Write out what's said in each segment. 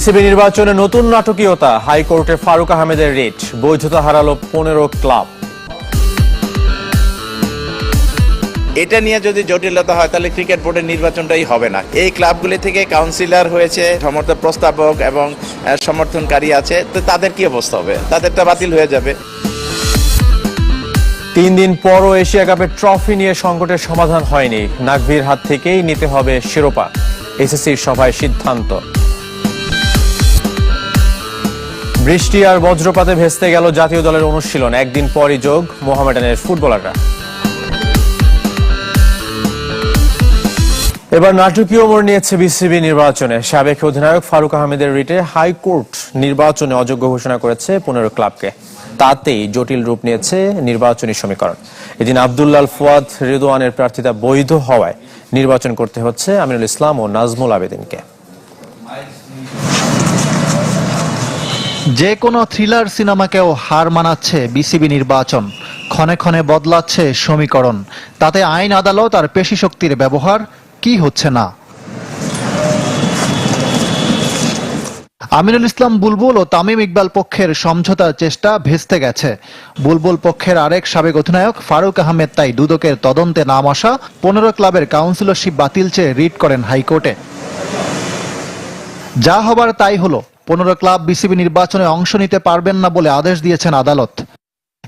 BCB নির্বাচনে নতুন নাটকীয়তা, হাইকোর্টে ফারুক আহমেদের রিট, বৈধতা হারালো 15 ক্লাব। এটা নিয়ে যদি জটিলতা হয় তাহলে ক্রিকেট বোর্ডের নির্বাচনটাই হবে না। এই ক্লাবগুলি থেকে কাউন্সিলর হয়েছে, সমর্থক প্রস্তাবক এবং সমর্থনকারী আছে, তো তাদের কি অবস্থা হবে? তাদেরটা বাতিল হয়ে যাবে। 3 দিন পরও এশিয়া কাপের ট্রফি নিয়ে সংকটের সমাধান হয়নি। নাকভির হাত থেকেই নিতে হবে শিরোপা, এসএসসির সভায় সিদ্ধান্ত। বৃষ্টি আর বজ্রপাতে ভেস্তে গেল জাতীয় দলের অনুশীলন, একদিন পরই যোগ মোহামেডানের ফুটবলাররা। এবার নাটকীয় মোড় নিয়েছে বিসিবি নির্বাচনে। সাবেক অধিনায়ক ফারুক আহমেদের রিটে হাইকোর্ট নির্বাচনে অযোগ্য ঘোষণা করেছে 15 ক্লাবকে। তাতেই জটিল রূপ নিয়েছে নির্বাচনী সমীকরণ। এদিন আব্দুল্লাহ ফুয়াদ রিদওয়ানের প্রার্থিতা বৈধ হওয়ায় নির্বাচন করতে হচ্ছে আমিনুল ইসলাম ও নাজমুল আবেদিনকে। যে কোনো থ্রিলার সিনেমাকেও হার মানাচ্ছে বিসিবি নির্বাচন। ক্ষণে ক্ষণে বদলাচ্ছে সমীকরণ। তাতে আইন আদালত আর পেশি শক্তির ব্যবহার কি হচ্ছে না। আমিনুল ইসলাম বুলবুল ও তামিম ইকবাল পক্ষের সমঝোতার চেষ্টা ভেস্তে গেছে। বুলবুল পক্ষের আরেক সাবেক অধিনায়ক ফারুক আহমেদ তাই দুদকের তদন্তে নাম আসা 15 ক্লাবের কাউন্সিলরশিপ বাতিল চেয়ে রিট করেন হাইকোর্টে। যা হবার তাই হলো, 15 ক্লাব বিসিবি নির্বাচনে অংশ নিতে পারবেন না বলে আদেশ দিয়েছেন আদালত।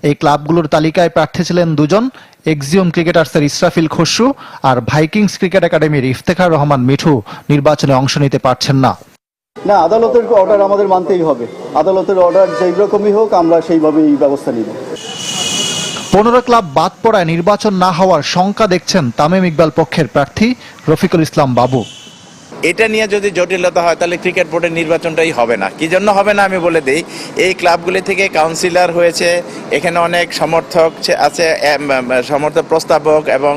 এই ক্লাবগুলোর তালিকায় প্রার্থী ছিলেন দুজন, এক্সিওম ক্রিকেটার্সের ইসরাফিল খসরু আর ভাইকিংস ক্রিকেট একাডেমির ইফতেখার রহমান মিঠু নির্বাচনে অংশ নিতে পারছেন না। না, আদালতের অর্ডার আমাদের মানতেই হবে। আদালতের অর্ডার যেই রকমই হোক, আমরা সেইভাবেই ব্যবস্থা নিব। 15 ক্লাব বাদ পড়ায় নির্বাচন না হওয়ার শঙ্কা দেখছেন তামিম ইকবাল পক্ষের প্রার্থী রফিকুল ইসলাম বাবু। এটা নিয়ে যদি জটিলতা হয় তাহলে ক্রিকেট বোর্ডের নির্বাচনটাই হবে না। কি জন্য হবে না আমি বলে দিই। এই ক্লাবগুলি থেকে কাউন্সিলর হয়েছে, এখানে অনেক সমর্থক আছে, সমর্থক প্রস্তাবক এবং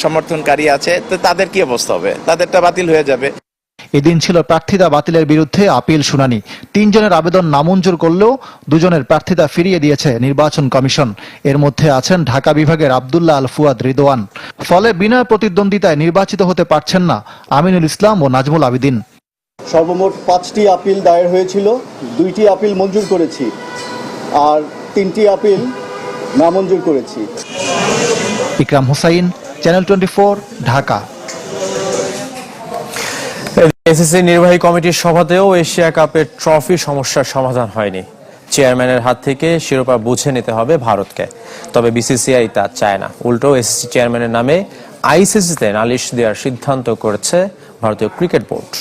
সমর্থনকারী আছে, তো তাদের কি অবস্থা হবে? তাদেরটা বাতিল হয়ে যাবে। এদিন ছিল প্রার্থিতা বাতিলের বিরুদ্ধে আপিল শুনানি। 3 জনের আবেদন নামঞ্জুর করলেও 2 জনের প্রার্থিতা ফিরিয়ে দিয়েছে নির্বাচন কমিশন। এর মধ্যে আছেন ঢাকা বিভাগের আব্দুল্লাহ আল ফুয়াদ রিদওয়ান। ফলে বিনা প্রতিদ্বন্দ্বিতায় নির্বাচিত হতে পারছেন না আমিনুল ইসলাম ও নাজমুল আবেদিন। সর্বমোট 5টি আপিল দায়ের হয়েছিল, 2টি আপিল মঞ্জুর করেছি আর 3টি আপিল নামঞ্জুর করেছি। ইকরাম হোসাইন, চ্যানেল 24, ঢাকা। এসএসসি নির্বাহী কমিটির সভাতেও এশিয়া কাপের ট্রফি সমস্যার সমাধান হয়নি। চেয়ারম্যানের হাত থেকে শিরোপা বুঝে নিতে হবে ভারতকে, তবে বিসিসিআই তা চায় না। উল্টো এসএসসি চেয়ারম্যানের নামে আইসিসিতে নালিশ দেওয়ার সিদ্ধান্ত করেছে ভারতীয় ক্রিকেট বোর্ড।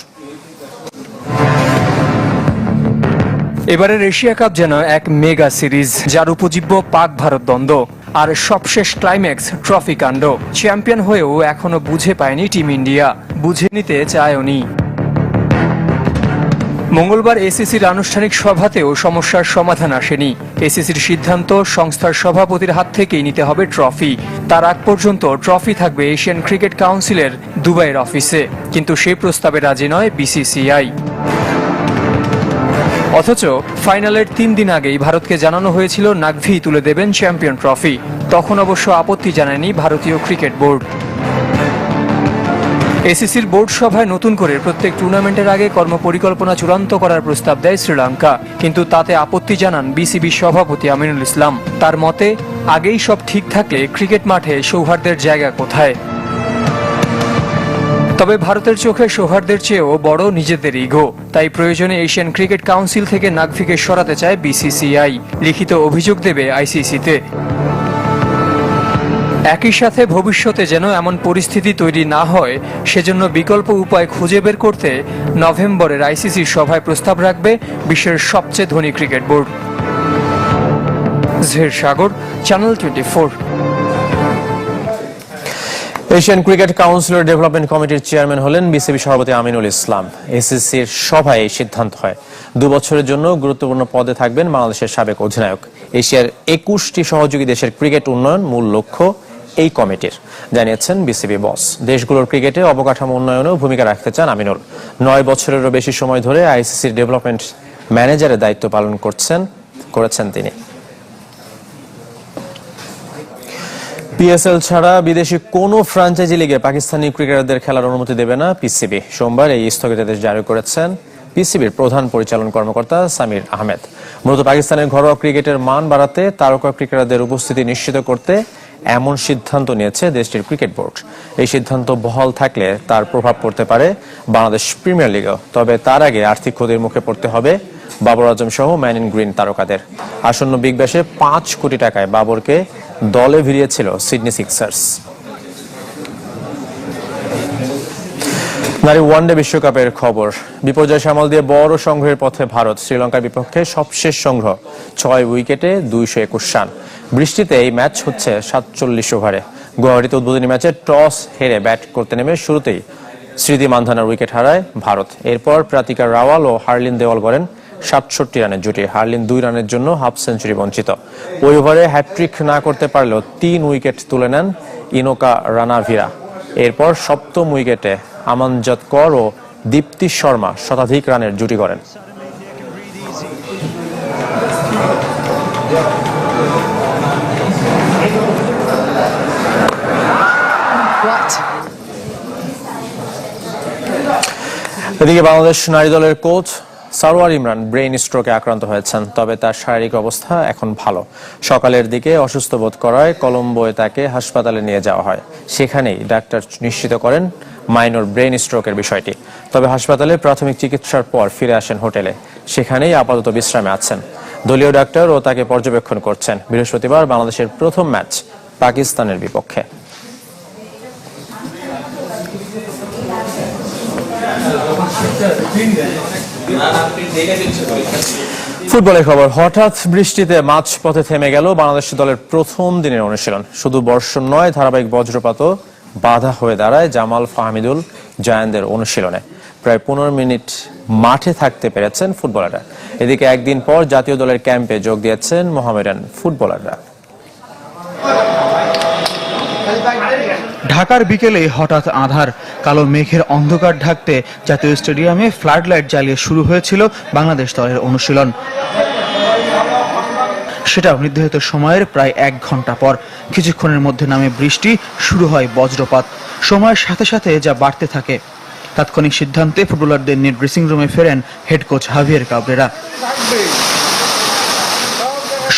এবারের এশিয়া কাপ যেন এক মেগা সিরিজ, যার উপজীব্য পাক ভারত দ্বন্দ্ব আর সবশেষ ক্লাইম্যাক্স ট্রফি কাণ্ড। চ্যাম্পিয়ন হয়েও এখনো বুঝে পায়নি টিম ইন্ডিয়া, বুঝে নিতে চায়নি। মঙ্গলবার এসিসির আনুষ্ঠানিক সভাতেও সমস্যার সমাধান আসেনি। এসিসির সিদ্ধান্ত, সংস্থার সভাপতির হাত থেকেই নিতে হবে ট্রফি। তার আগ পর্যন্ত ট্রফি থাকবে এশিয়ান ক্রিকেট কাউন্সিলের দুবাইয়ের অফিসে, কিন্তু সেই প্রস্তাবে রাজি নয় বিসিসিআই। অথচ ফাইনালের 3 দিন আগেই ভারতকে জানানো হয়েছিল নাকভি তুলে দেবেন চ্যাম্পিয়ন ট্রফি। তখন অবশ্য আপত্তি জানায়নি ভারতীয় ক্রিকেট বোর্ড। এসিসির বোর্ড সভায় নতুন করে প্রত্যেক টুর্নামেন্টের আগে কর্মপরিকল্পনা চূড়ান্ত করার প্রস্তাব দেয় শ্রীলঙ্কা, কিন্তু তাতে আপত্তি জানান বিসিবি সভাপতি আমিনুল ইসলাম। তার মতে, আগেই সব ঠিক থাকলে ক্রিকেট মাঠে সৌহার্দ্যের জায়গা কোথায়? তবে ভারতের চোখে সৌহার্দ্যের চেয়েও বড় নিজেদের ইগো। তাই প্রয়োজনে এশিয়ান ক্রিকেট কাউন্সিল থেকে নাকভিকে সরাতে চায় বিসিসিআই, লিখিত অভিযোগ দেবে আইসিসিতে। একই সাথে ভবিষ্যতে যেন এমন পরিস্থিতি তৈরি না হয়, সেজন্য বিকল্প উপায় খুঁজে বের করতে নভেম্বরের আইসিসির সভায় প্রস্তাব রাখবে বিশ্বের সবচেয়ে ধনী cricket board. Zahir Sagar, channel 24। Asian cricket councillor development কমিটির চেয়ারম্যান হলেন বিসিবি সভাপতি আমিনুল ইসলাম। এসিসির সভায় এই সিদ্ধান্ত হয়। 2 বছরের জন্য গুরুত্বপূর্ণ পদে থাকবেন বাংলাদেশের সাবেক অধিনায়ক। এশিয়ার 21টি সহযোগী দেশের ক্রিকেট উন্নয়ন মূল লক্ষ্য এই কমিটির, জানিয়েছেন বিসিবি বস। দেশগুলোর ক্রিকেটে অবকাঠামো উন্নয়নেও ভূমিকা রাখতে চান আমিনুল। 9 বছরেরও বেশি সময় ধরে আইসিসির ডেভেলপমেন্ট ম্যানেজারের দায়িত্ব পালন করেছেন তিনি। পিএসএল ছাড়া বিদেশি কোনো ফ্র্যাঞ্চাইজি লিগে পাকিস্তানি ক্রিকেটারদের খেলার অনুমতি দেবে না পিসিবি। সোমবার এই স্থগিতাদেশ জারি করেছেন পিসিবির প্রধান পরিচালন কর্মকর্তা সামির আহমেদ। মূলত পাকিস্তানের ঘরোয়া ক্রিকেটের মান বাড়াতে তারকা ক্রিকেটারদের উপস্থিতি নিশ্চিত করতে এমন সিদ্ধান্ত নিয়েছে দেশটির ক্রিকেট বোর্ড। এই সিদ্ধান্ত বহাল থাকলে তার প্রভাব পড়তে পারে বাংলাদেশ প্রিমিয়ার লিগেও। তবে তার আগে আর্থিক ক্ষতির মুখে পড়তে হবে বাবর আজম সহ ম্যান ইন গ্রিন তারকাদের। আসন্ন বিগ ব্যাশে 5 কোটি টাকায় বাবরকে দলে ভিড়িয়েছিল সিডনি সিক্সার্স। নারী ওয়ানডে বিশ্বকাপের খবর। বিপর্যয় সামাল দিয়ে বড় সংগ্রহের পথে ভারত। শ্রীলঙ্কার বিপক্ষে সবশেষ সংগ্রহ 6 উইকেটে 221 রান। বৃষ্টিতে এই ম্যাচ হচ্ছে 47 ওভারে। গুয়াহাটিতে উদ্বোধনী ম্যাচে টস হেরে ব্যাট করতে নেমে শুরুতেই স্মৃতি মান্ধানার উইকেট হারায় ভারত। এরপর প্রাতিকা রাওয়াল ও হার্লিন দেওয়াল গড়েন 67 রানের জুটি। হার্লিন 2 রানের জন্য হাফ সেঞ্চুরি বঞ্চিত। ওই ওভারে হ্যাটট্রিক না করতে পারলেও 3 উইকেট তুলে নেন ইনোকা রানাভিরা। এরপর সপ্তম উইকেটে আমানজাত কর ও দীপ্তি শর্মা শতাধিক রানের জুটি গড়েন। এদিকে বাংলাদেশ নারী দলের কোচ সারোয়ার ইমরান ব্রেইন স্ট্রোকে আক্রান্ত হয়েছেন, তবে তার শারীরিক অবস্থা এখন ভালো। সকালের দিকে অসুস্থ বোধ করায় কলম্বোয় তাকে হাসপাতালে নিয়ে যাওয়া হয়। সেখানেই ডাক্তার নিশ্চিত করেন মাইনর ব্রেইন স্ট্রোকের বিষয়টি। তবে হাসপাতালে প্রাথমিক চিকিৎসার পর ফিরে আসেন হোটেলে। সেখানেই আপাতত বিশ্রামে আছেন। দলীয় ডাক্তার ও তাকে পর্যবেক্ষণ করছেন। বৃহস্পতিবার বাংলাদেশের প্রথম ম্যাচ পাকিস্তানের বিপক্ষে। ফুটবলের খবর। হঠাৎ বৃষ্টিতে মাঝপথে থেমে গেল বাংলাদেশ দলের প্রথম দিনের অনুশীলন। শুধু বর্ষণ নয়, ধারাবাহিক বজ্রপাতও বাধা হয়ে দাঁড়ায় জামাল ফাহমিদুল জায়ানদের অনুশীলনে। প্রায় 15 মিনিট মাঠে থাকতে পেরেছেন ফুটবলাররা। এদিকে একদিন পর জাতীয় দলের ক্যাম্পে যোগ দিয়েছেন মোহামেডান ফুটবলাররা। ঢাকার বিকেলে হঠাৎ আঁধার, কালো মেঘের অন্ধকার ঢাকতে জাতীয় স্টেডিয়ামে ফ্লাড লাইট জ্বালিয়ে শুরু হয়েছিল বাংলাদেশ দলের অনুশীলন। সেটা নির্ধারিত সময়ের প্রায় 1 ঘন্টা পর কিছুক্ষণের মধ্যে নামে বৃষ্টি, শুরু হয় বজ্রপাত। সময়ের সাথে সাথে যা বাড়তে থাকে। তাৎক্ষণিক সিদ্ধান্তে ফুটবলারদের নিয়ে ড্রেসিং রুমে ফেরেন হেড কোচ হাভিয়ের কাবরেরা।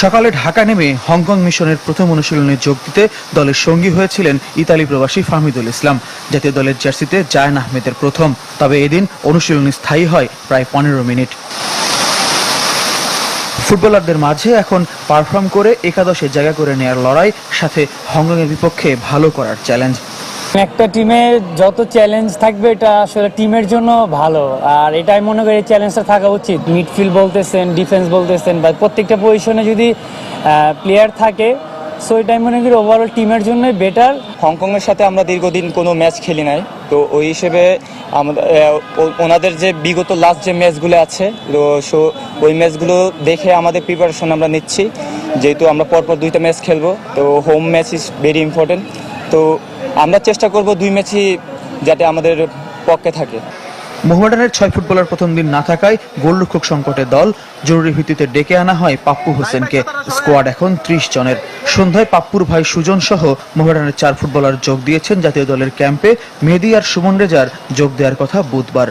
সকালে ঢাকা নেমে হংকং মিশনের প্রথম অনুশীলনে যোগ দিতে দলের সঙ্গী হয়েছিলেন ইতালি প্রবাসী ফাহমিদুল ইসলাম। জাতীয় দলের জার্সিতে জায়ান আহমেদের প্রথম। তবে এদিন অনুশীলনী স্থায়ী হয় প্রায় 15 মিনিট। ফুটবলারদের মাঝে এখন পারফর্ম করে একাদশে জায়গা করে নেওয়ার লড়াই, সাথে হংকংয়ের বিপক্ষে ভালো করার চ্যালেঞ্জ। একটা টিমে যত চ্যালেঞ্জ থাকবে এটা আসলে টিমের জন্য ভালো, আর এটাই মনে করি চ্যালেঞ্জটা থাকা উচিত। মিডফিল্ড বলতেছেন, ডিফেন্স বলতেছেন, বা প্রত্যেকটা পজিশনে যদি প্লেয়ার থাকে, সো এটাই মনে করি ওভারঅল টিমের জন্য বেটার। হংকংয়ের সাথে আমরা দীর্ঘদিন কোনো ম্যাচ খেলি নাই, তো ওই হিসেবে ওনাদের যে বিগত লাস্ট যে ম্যাচগুলো আছে, তো ওই ম্যাচগুলো দেখে আমাদের প্রিপারেশন আমরা নিচ্ছি। যেহেতু আমরা পরপর 2টা ম্যাচ খেলবো, তো home match is very important. তো আমরা চেষ্টা করব 2 ম্যাচই যাতে আমাদের পক্ষে থাকে। মোহামেডানের 6 ফুটবলার প্রথম দিন না থাকায় গোলরক্ষক সংকটে দল জরুরি ভিত্তিতে ডেকে আনা হয় পাপ্পু হোসেনকে। স্কোয়াড এখন 30 জনের। সন্ধ্যায় পাপ্পুর ভাই সুজন সহ মোহামেডানের 4 ফুটবলার যোগ দিয়েছেন জাতীয় দলের ক্যাম্পে। মেহেদী আর সুমন রেজার যোগ দেওয়ার কথা বুধবার।